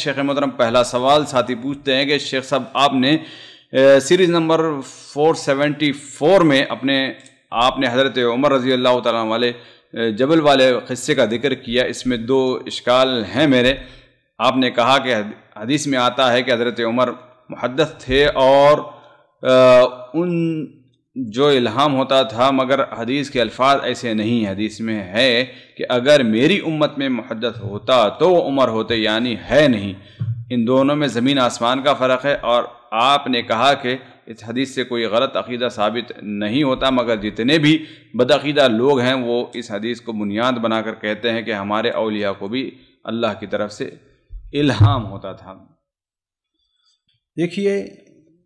شیخ محترم، پہلا سوال ساتھی پوچھتے ہیں کہ شیخ صاحب آپ نے سیریز نمبر 474 میں آپ نے حضرت عمر رضی اللہ تعالیٰ والے جبل والے قصے کا ذکر کیا. اس میں دو اشکال ہیں میرے. آپ نے کہا کہ حدیث میں آتا ہے کہ حضرت عمر محدث تھے اور ان جو الہام ہوتا تھا، مگر حدیث کے الفاظ ایسے نہیں. حدیث میں ہے کہ اگر میری امت میں محدث ہوتا تو وہ عمر ہوتے، یعنی ہے نہیں. ان دونوں میں زمین آسمان کا فرق ہے. اور آپ نے کہا کہ اس حدیث سے کوئی غلط عقیدہ ثابت نہیں ہوتا، مگر جتنے بھی بدعقیدہ لوگ ہیں وہ اس حدیث کو بنیاد بنا کر کہتے ہیں کہ ہمارے اولیاء کو بھی اللہ کی طرف سے الہام ہوتا تھا. دیکھیے،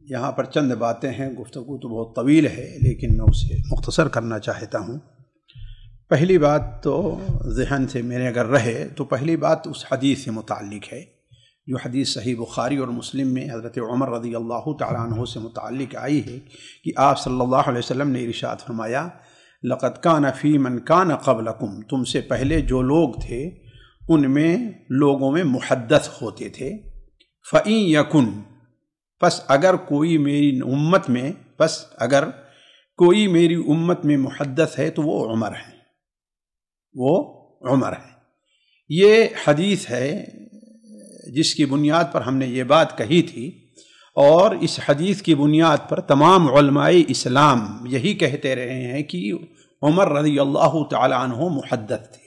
یہاں پر چند باتیں ہیں. گفتگو تو بہت طویل ہے لیکن میں اسے مختصر کرنا چاہتا ہوں. پہلی بات تو ذہن سے میرے اگر رہے تو پہلی بات اس حدیث سے متعلق ہے جو حدیث صحیح بخاری اور مسلم میں حضرت عمر رضی اللہ تعالیٰ عنہ سے متعلق آئی ہے کہ آپ صلی اللہ علیہ وسلم نے ارشاد فرمایا، لقد کان فی من کان قبلکم، تم سے پہلے جو لوگ تھے ان میں لوگوں میں محدث ہوتے تھے. فَإِن یکن، پس اگر کوئی میری امت میں محدث ہے تو وہ عمر ہے. یہ حدیث ہے جس کی بنیاد پر ہم نے یہ بات کہی تھی، اور اس حدیث کی بنیاد پر تمام علماء اسلام یہی کہتے رہے ہیں کہ عمر رضی اللہ تعالی عنہ محدث تھے.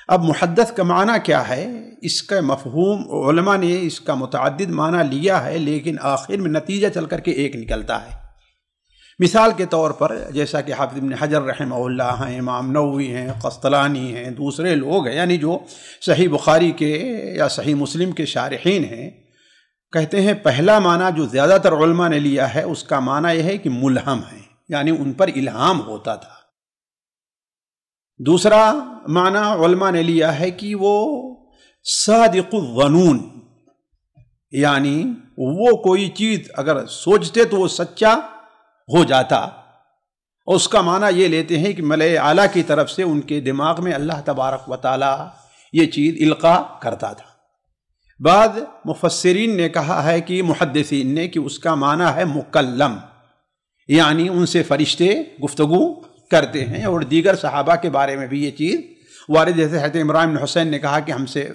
اب محدث کا معنی کیا ہے؟ اس کا مفہوم علماء نے اس کا متعدد معنی لیا ہے، لیکن آخر میں نتیجہ چل کر کے ایک نکلتا ہے. مثال کے طور پر جیسا کہ حافظ ابن حجر رحمہ اللہ ہیں، امام نووی ہیں، قسطلانی ہیں، دوسرے لوگ ہیں، یعنی جو صحیح بخاری کے یا صحیح مسلم کے شارحین ہیں، کہتے ہیں پہلا معنی جو زیادہ تر علماء نے لیا ہے اس کا معنی یہ ہے کہ ملہم ہے، یعنی ان پر الہام ہوتا تھا. دوسرا معنی علماء نے لیا ہے کہ وہ صادق الظنون، یعنی وہ کوئی چیز اگر سوچتے تو وہ سچا ہو جاتا. اور اس کا معنی یہ لیتے ہیں کہ ملائے اعلیٰ کی طرف سے ان کے دماغ میں اللہ تبارک و تعالی یہ چیز القاء کرتا تھا. بعض مفسرین نے کہا ہے کہ محدثین نے کہ اس کا معنی ہے مکلم، یعنی ان سے فرشتے گفتگو کرتے ہیں. اور دیگر صحابہ کے بارے میں بھی یہ چیز وارد، جیسے حضرت عمران بن حسین نے کہا کہ ہم سے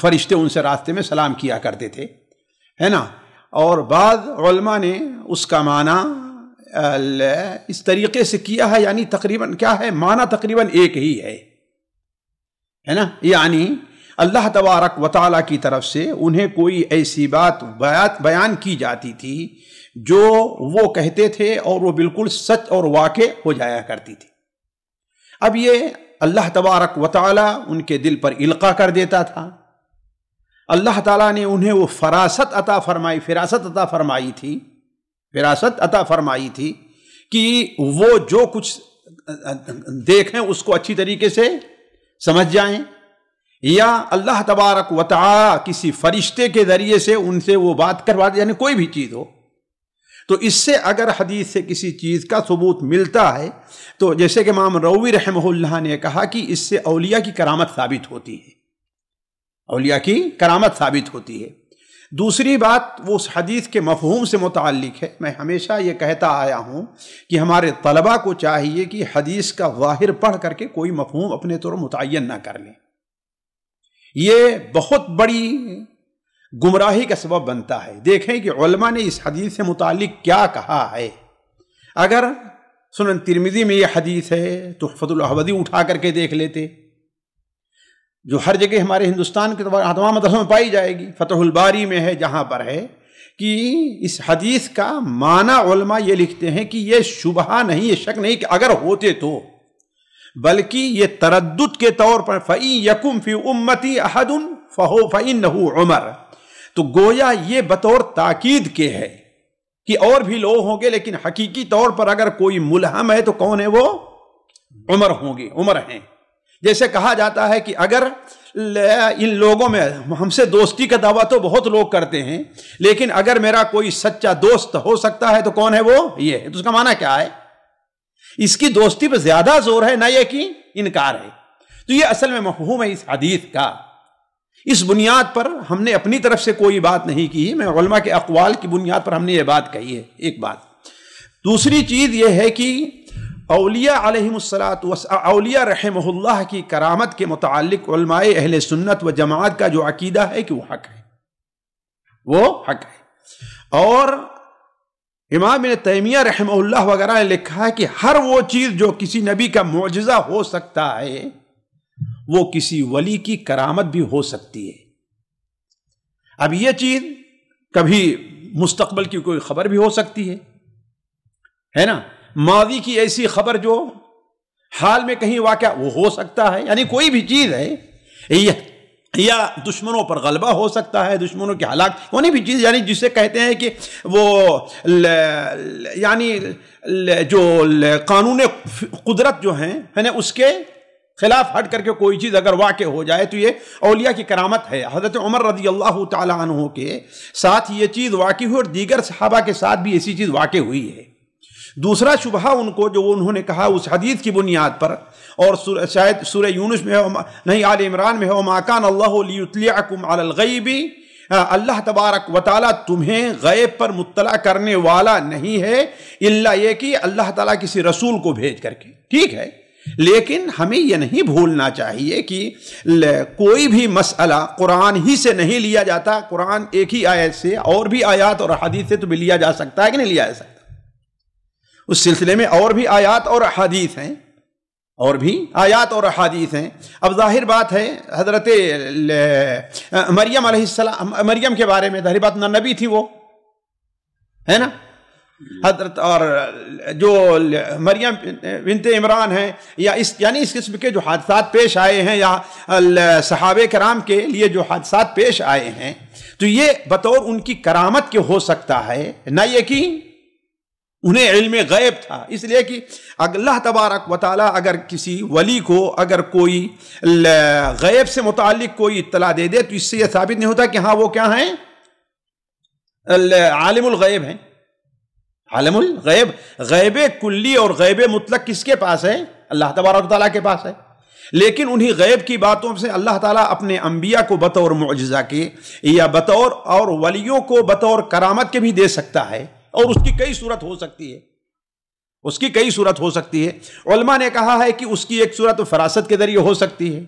فرشتے ان سے راستے میں سلام کیا کرتے تھے، ہے نا. اور بعض علماء نے اس کا معنی اس طریقے سے کیا ہے، یعنی تقریباً کیا ہے، معنی تقریباً ایک ہی ہے نا. یعنی اللہ تبارک و تعالیٰ کی طرف سے انہیں کوئی ایسی بات بیان کی جاتی تھی جو وہ کہتے تھے اور وہ بالکل سچ اور واقع ہو جایا کرتی تھی. اب یہ اللہ تبارک و تعالیٰ ان کے دل پر القاء کر دیتا تھا. اللہ تعالیٰ نے انہیں وہ فراست عطا فرمائی تھی کہ وہ جو کچھ دیکھیں اس کو اچھی طریقے سے سمجھ جائیں، یا اللہ تبارک و تعالیٰ کسی فرشتے کے ذریعے سے ان سے وہ بات کروا دے، یعنی کوئی بھی چیز ہو. تو اس سے اگر حدیث سے کسی چیز کا ثبوت ملتا ہے تو جیسے کہ امام نووی رحمہ اللہ نے کہا کہ اس سے اولیاء کی کرامت ثابت ہوتی ہے، دوسری بات وہ اس حدیث کے مفہوم سے متعلق ہے. میں ہمیشہ یہ کہتا آیا ہوں کہ ہمارے طلباء کو چاہیے کہ حدیث کا ظاہر پڑھ کر کے کوئی مفہوم اپنے طور متعین نہ کر لیں. یہ بہت بڑی گمراہی کا سبب بنتا ہے. دیکھیں کہ علماء نے اس حدیث سے متعلق کیا کہا ہے. اگر سنن ترمذی میں یہ حدیث ہے تو تحفۃ الاحوذی اٹھا کر کے دیکھ لیتے، جو ہر جگہ ہمارے ہندوستان کے تمام مدرسوں میں پائی جائے گی. فتح الباری میں ہے، جہاں پر ہے کہ اس حدیث کا معنی علماء یہ لکھتے ہیں کہ یہ شبہ نہیں، یہ شک نہیں کہ اگر ہوتے تو، بلکہ یہ تردد کے طور پر فَإِن يَكُن فِي أُمَّتِي أَحَدٌ فَإِنَّهُ عُمَرٌ، تو گویا یہ بطور تاکید کے ہے کہ اور بھی لوگ ہوں گے، لیکن حقیقی طور پر اگر کوئی ملہم ہے تو کون ہے؟ وہ عمر ہوں گے، عمر ہیں. جیسے کہا جاتا ہے کہ اگر ان لوگوں میں ہم سے دوستی کا دعویٰ تو بہت لوگ کرتے ہیں، لیکن اگر میرا کوئی سچا دوست ہو سکتا ہے تو کون ہے؟ وہ یہ ہے. تو اس کا معنی کیا ہے؟ اس کی دوستی پہ زیادہ زور ہے، نہ یہ کہ انکار ہے. تو یہ اصل میں مفہوم ہے اس حدیث کا. اس بنیاد پر ہم نے اپنی طرف سے کوئی بات نہیں کی، میں علماء کے اقوال کی بنیاد پر ہم نے یہ بات کہی ہے، ایک بات۔ دوسری چیز یہ ہے کہ اولیاء علیہم اولیاء رحمہ اللہ کی کرامت کے متعلق علماء اہل سنت و جماعت کا جو عقیدہ ہے کہ وہ حق ہے، وہ حق ہے۔ اور امام ابن تیمیہ رحمہ اللہ وغیرہ نے لکھا ہے کہ ہر وہ چیز جو کسی نبی کا معجزہ ہو سکتا ہے وہ کسی ولی کی کرامت بھی ہو سکتی ہے۔ اب یہ چیز کبھی مستقبل کی کوئی خبر بھی ہو سکتی ہے نا، ماضی کی ایسی خبر جو حال میں کہیں واقع وہ ہو سکتا ہے، یعنی کوئی بھی چیز ہے، یا دشمنوں پر غلبہ ہو سکتا ہے، دشمنوں کی ہلاک، کوئی بھی چیز، یعنی جسے کہتے ہیں کہ وہ یعنی جو قانون قدرت جو ہیں اس کے خلاف ہٹ کر کے کوئی چیز اگر واقع ہو جائے تو یہ اولیاء کی کرامت ہے۔ حضرت عمر رضی اللہ تعالی عنہ کے ساتھ یہ چیز واقع ہوئی اور دیگر صحابہ کے ساتھ بھی ایسی چیز واقع ہوئی ہے۔ دوسرا شبہہ ان کو جو انہوں نے کہا اس حدیث کی بنیاد پر، اور شاید سورہ یونس میں ہو، نہیں آل عمران میں ہو، ما کان اللہ لیطلعکم علی الغیب، اللہ تبارک و تعالیٰ تمہیں غیب پر مطلع کرنے والا نہیں ہے الا یہ کہ اللہ تعالیٰ کسی رسول کو بھیج کر کے، ٹھیک ہے۔ لیکن ہمیں یہ نہیں بھولنا چاہیے کہ کوئی بھی مسئلہ قرآن ہی سے نہیں لیا جاتا، قرآن ایک ہی آیت سے، اور بھی آیات اور احادیث سے تو بھی لیا جا سکتا ہے کہ نہیں لیا جا سکتا۔ اس سلسلے میں اور بھی آیات اور احادیث ہیں، اور بھی آیات اور احادیث ہیں۔ اب ظاہر بات ہے حضرت مریم علیہ السلام، مریم کے بارے میں ظاہر بات نبی تھی وہ، ہے نا، حضرت، اور جو مریم بنت عمران ہیں، یا یعنی اس قسم کے جو حادثات پیش آئے ہیں، یا صحابہ کرام کے لیے جو حادثات پیش آئے ہیں، تو یہ بطور ان کی کرامت کے ہو سکتا ہے، نہ یہ کہ انہیں علم غیب تھا۔ اس لیے کہ اللہ تبارک و تعالیٰ اگر کسی ولی کو اگر کوئی غیب سے متعلق کوئی اطلاع دے دے تو اس سے یہ ثابت نہیں ہوتا کہ ہاں وہ کیا ہیں، عالم الغیب ہیں۔ عالم الغیب، غیب کلی اور غیب مطلق کس کے پاس ہے؟ اللہ تبارک و تعالیٰ کے پاس ہے۔ لیکن انہی غیب کی باتوں سے اللہ تعالیٰ اپنے انبیاء کو بطور معجزہ کے، یا بطور، اور ولیوں کو بطور کرامت کے بھی دے سکتا ہے، اور اس کی کئی صورت ہو سکتی ہے، اس کی کئی صورت ہو سکتی ہے۔ علماء نے کہا ہے کہ اس کی ایک صورت فراست کے ذریعے ہو سکتی ہے،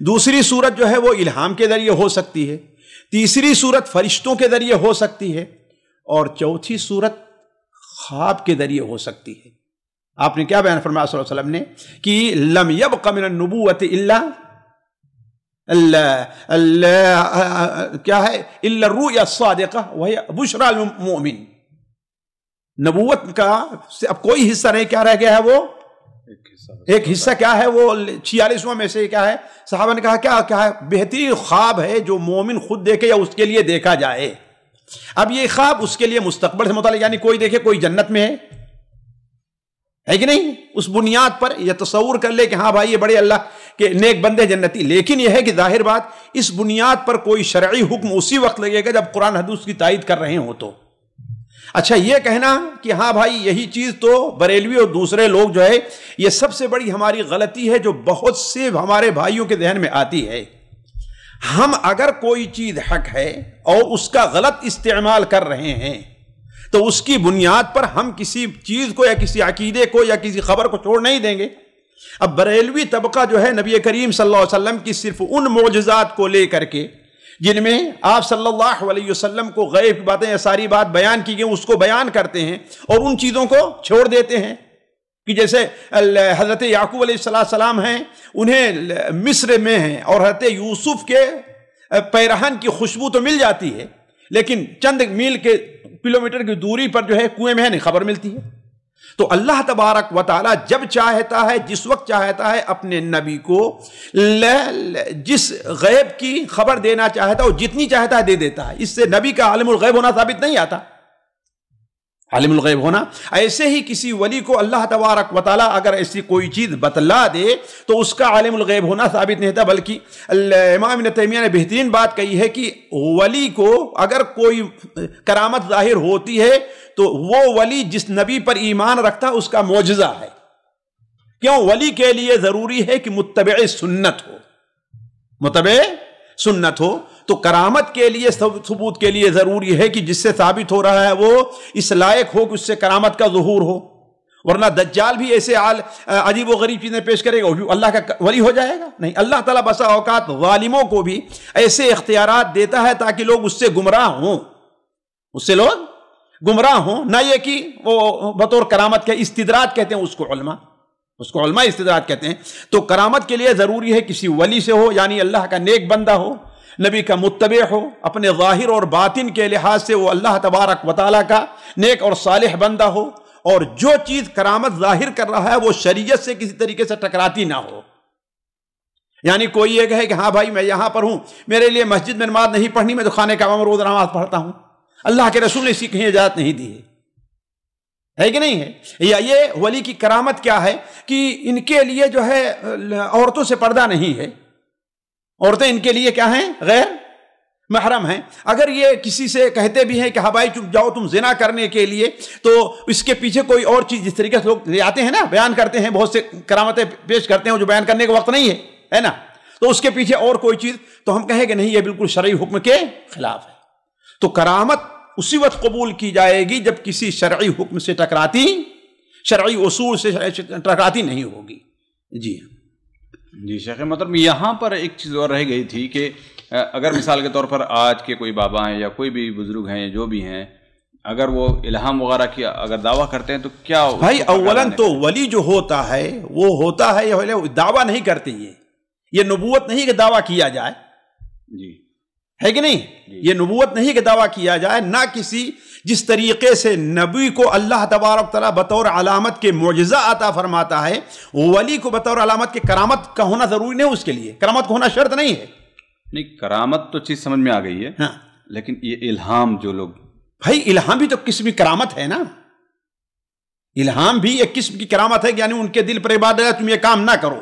دوسری صورت جو ہے وہ الہام کے ذریعے ہو سکتی ہے، تیسری صورت فرشتوں کے ذریعے ہو سکتی ہے، اور چوتھی صورت خواب کے ذریعے ہو سکتی ہے۔ آپ نے کیا بیان فرمایا صلی اللہ علیہ وسلم نے کہ لم یبق من النبوۃ الا کیا ہے، الا الرؤیا الصادقہ وہی بشرى المؤمن۔ نبوت کا اب کوئی حصہ نہیں، کیا رہ گیا ہے، وہ ایک حصہ کیا ہے، وہ 46واں میں سے کیا ہے، صحابہ نے کہا کیا ہے، بہترین خواب ہے جو مومن خود دیکھے یا اس کے لیے دیکھا جائے۔ اب یہ خواب اس کے لیے مستقبل سے متعلق، یعنی کوئی دیکھے کوئی جنت میں ہے کہ نہیں، اس بنیاد پر یہ تصور کر لے کہ ہاں بھائی یہ بڑے اللہ کے نیک بندے جنتی۔ لیکن یہ ہے کہ ظاہر بات اس بنیاد پر کوئی شرعی حکم اسی وقت لگے گا جب قرآن حدیث کی تائید کر رہے ہوں تو۔ اچھا یہ کہنا کہ ہاں بھائی یہی چیز تو بریلوی اور دوسرے لوگ جو ہے، یہ سب سے بڑی ہماری غلطی ہے جو بہت سے ہمارے بھائیوں کے ذہن میں آتی ہے۔ ہم اگر کوئی چیز حق ہے اور اس کا غلط استعمال کر رہے ہیں تو اس کی بنیاد پر ہم کسی چیز کو یا کسی عقیدے کو یا کسی خبر کو چھوڑ نہیں دیں گے۔ اب بریلوی طبقہ جو ہے نبی کریم صلی اللہ علیہ وسلم کی صرف ان معجزات کو لے کر کے جن میں آپ صلی اللہ علیہ وسلم کو غیب کی باتیں یا ساری بات بیان کی گئی اس کو بیان کرتے ہیں، اور ان چیزوں کو چھوڑ دیتے ہیں کہ جیسے حضرت یعقوب علیہ السلام ہیں، انہیں مصر میں ہیں، اور حضرت یوسف کے پیرہن کی خوشبو تو مل جاتی ہے لیکن چند میل کے کلومیٹر کی دوری پر جو ہے کنویں میں نہیں خبر ملتی ہے۔ تو اللہ تبارک و تعالیٰ جب چاہتا ہے، جس وقت چاہتا ہے، اپنے نبی کو جس غیب کی خبر دینا چاہتا ہے وہ جتنی چاہتا ہے دے دیتا ہے۔ اس سے نبی کا عالم الغیب ہونا ثابت نہیں آتا، عالم الغیب ہونا۔ ایسے ہی کسی ولی کو اللہ تبارک و تعالیٰ اگر ایسی کوئی چیز بتلا دے تو اس کا عالم الغیب ہونا ثابت نہیں ہوتا، بلکہ امام ابن تیمیہ نے بہترین بات کہی ہے کہ ولی کو اگر کوئی کرامت ظاہر ہوتی ہے تو وہ ولی جس نبی پر ایمان رکھتا اس کا معجزہ ہے۔ کیوں؟ ولی کے لیے ضروری ہے کہ متبع سنت ہو، متبع سنت ہو، تو کرامت کے لیے ثبوت کے لیے ضروری ہے کہ جس سے ثابت ہو رہا ہے وہ اس لائق ہو کہ اس سے کرامت کا ظہور ہو، ورنہ دجال بھی ایسے عجیب و غریب چیزیں پیش کرے گا، وہ بھی اللہ کا ولی ہو جائے گا؟ نہیں، اللہ تعالیٰ بسا اوقات ظالموں کو بھی ایسے اختیارات دیتا ہے تاکہ لوگ اس سے گمراہ ہوں، اس سے لوگ گمراہ ہوں، نہ یہ کہ وہ بطور کرامت کے استدراج کہتے ہیں اس کو علماء استدراج کہتے ہیں۔ تو کرامت کے لیے ضروری ہے کسی ولی سے ہو، یعنی اللہ کا نیک بندہ ہو، نبی کا متبع ہو، اپنے ظاہر اور باطن کے لحاظ سے وہ اللہ تبارک و تعالیٰ کا نیک اور صالح بندہ ہو، اور جو چیز کرامت ظاہر کر رہا ہے وہ شریعت سے کسی طریقے سے ٹکراتی نہ ہو۔ یعنی کوئی یہ کہے کہ ہاں بھائی میں یہاں پر ہوں، میرے لیے مسجد میں نماز نہیں پڑھنی، میں تو خانہ کعبہ میں روز نماز پڑھتا ہوں، اللہ کے رسول نے اسی کہیں اجازت نہیں دی ہے کہ نہیں ہے؟ یا یہ ولی کی کرامت کیا ہے کہ ان کے لیے جو ہے عورتوں سے پردہ نہیں ہے، عورتیں ان کے لیے کیا ہیں؟ غیر محرم ہیں۔ اگر یہ کسی سے کہتے بھی ہیں کہ ہاں بھائی چپ جاؤ تم زنا کرنے کے لیے، تو اس کے پیچھے کوئی اور چیز جس طریقے سے لوگ لے آتے ہیں نا، بیان کرتے ہیں، بہت سے کرامتیں پیش کرتے ہیں جو بیان کرنے کا وقت نہیں ہے نا، تو اس کے پیچھے اور کوئی چیز، تو ہم کہیں کہ نہیں یہ بالکل شرعی حکم کے خلاف ہے۔ تو کرامت اسی وقت قبول کی جائے گی جب کسی شرعی حکم سے ٹکراتی، شرعی اصول سے ٹکراتی نہیں ہوگی۔ جی شیخ، مطلب یہاں پر ایک چیز اور رہ گئی تھی کہ اگر مثال کے طور پر آج کے کوئی بابا ہیں یا کوئی بھی بزرگ ہیں جو بھی ہیں، اگر وہ الہام وغیرہ کی اگر دعویٰ کرتے ہیں تو کیا بھائی؟ اولاً تو ولی جو ہوتا ہے وہ ہوتا ہے، یہ دعویٰ نہیں کرتے، یہ نبوت نہیں کہ دعویٰ کیا جائے، جی ہے کہ نہیں؟ یہ نبوت نہیں کہ دعویٰ کیا جائے، نہ کسی جس طریقے سے نبی کو اللہ تبارک تعالیٰ بطور علامت کے معجزہ عطا فرماتا ہے، ولی کو بطور علامت کے کرامت کا ہونا ضروری نہیں، اس کے لیے کرامت کو ہونا شرط نہیں ہے۔ نہیں، کرامت تو چیز سمجھ میں آ گئی ہے، ہاں، لیکن یہ الہام جو لوگ، بھائی الہام بھی تو قسم کی کرامت ہے نا، الہام بھی ایک قسم کی کرامت ہے، یعنی ان کے دل پر بات ہے تم یہ کام نہ کرو،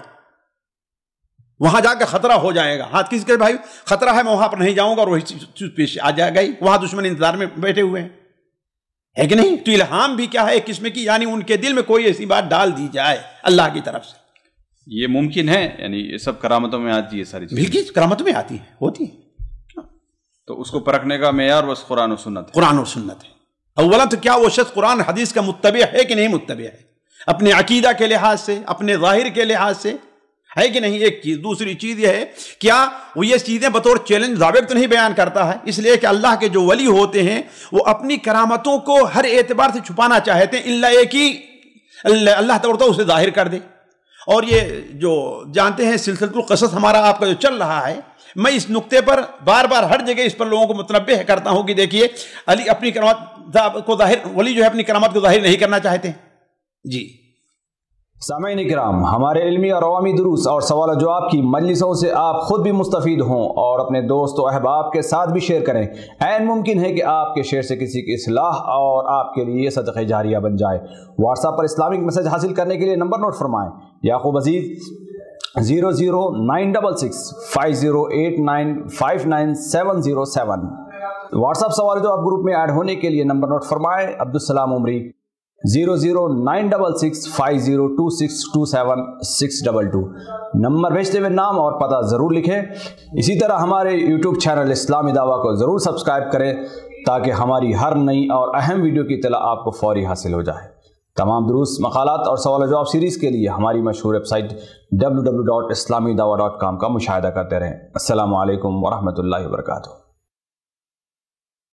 وہاں جا کے خطرہ ہو جائے گا، ہاتھ کسی کے بھائی خطرہ ہے میں وہاں پر نہیں جاؤں گا، اور وہی چیز پیش آ جائے گا، وہاں دشمن انتظار میں بیٹھے ہوئے ہیں، ہے کہ نہیں؟ تو الہام بھی کیا ہے ایک قسم کی، یعنی ان کے دل میں کوئی ایسی بات ڈال دی جائے اللہ کی طرف سے۔ یہ ممکن ہے، یعنی یہ سب کرامتوں میں آتی ہے ساری چیزیں، بالکل کرامتوں میں آتی ہے، ہوتی ہے، تو اس کو پرکھنے کا معیار بس قرآن و سنت ہے۔ قرآن و سنت ہے۔ اولا تو کیا وہ شخص قرآن حدیث کا متبع ہے کہ نہیں متبع ہے، اپنے عقیدہ کے لحاظ سے، اپنے ظاہر کے لحاظ سے، ہے کہ نہیں؟ ایک چیز۔ دوسری چیز یہ ہے کیا وہ یہ چیزیں بطور چیلنج ضابط تو نہیں بیان کرتا ہے، اس لیے کہ اللہ کے جو ولی ہوتے ہیں وہ اپنی کرامتوں کو ہر اعتبار سے چھپانا چاہتے ہیں، الا یہ کہ اللہ تعالیٰ اسے ظاہر کر دے۔ اور یہ جو جانتے ہیں سلسلۃ القصص ہمارا آپ کا جو چل رہا ہے، میں اس نقطے پر بار بار ہر جگہ اس پر لوگوں کو متنبہ کرتا ہوں کہ دیکھیے علی اپنی کرامت کو ظاہر، ولی جو ہے اپنی کرامت کو ظاہر نہیں کرنا چاہتے۔ جی سامعین کرام، ہمارے علمی اور عوامی دروس اور سوال و جواب کی مجلسوں سے آپ خود بھی مستفید ہوں اور اپنے دوست و احباب کے ساتھ بھی شیئر کریں۔ عین ممکن ہے کہ آپ کے شیئر سے کسی کی اصلاح اور آپ کے لیے صدقہ جاریہ بن جائے۔ واٹس ایپ پر اسلامک میسج حاصل کرنے کے لیے نمبر نوٹ فرمائیں: یعقوب عزیز 00966 5089 59707۔ واٹس ایپ سوال جواب گروپ میں ایڈ ہونے کے لیے نمبر نوٹ فرمائیں: عبدالسلام عمری 00966 502627 622۔ نمبر بھیجتے ہوئے نام اور پتہ ضرور لکھیں۔ اسی طرح ہمارے یوٹیوب چینل اسلامی دعویٰ کو ضرور سبسکرائب کریں تاکہ ہماری ہر نئی اور اہم ویڈیو کی اطلاع آپ کو فوری حاصل ہو جائے۔ تمام دروس، مقالات اور سوال و جواب سیریز کے لیے ہماری مشہور ویب سائٹ www.islamidawah.com کا مشاہدہ کرتے رہیں۔ السلام علیکم ورحمۃ اللہ وبرکاتہ۔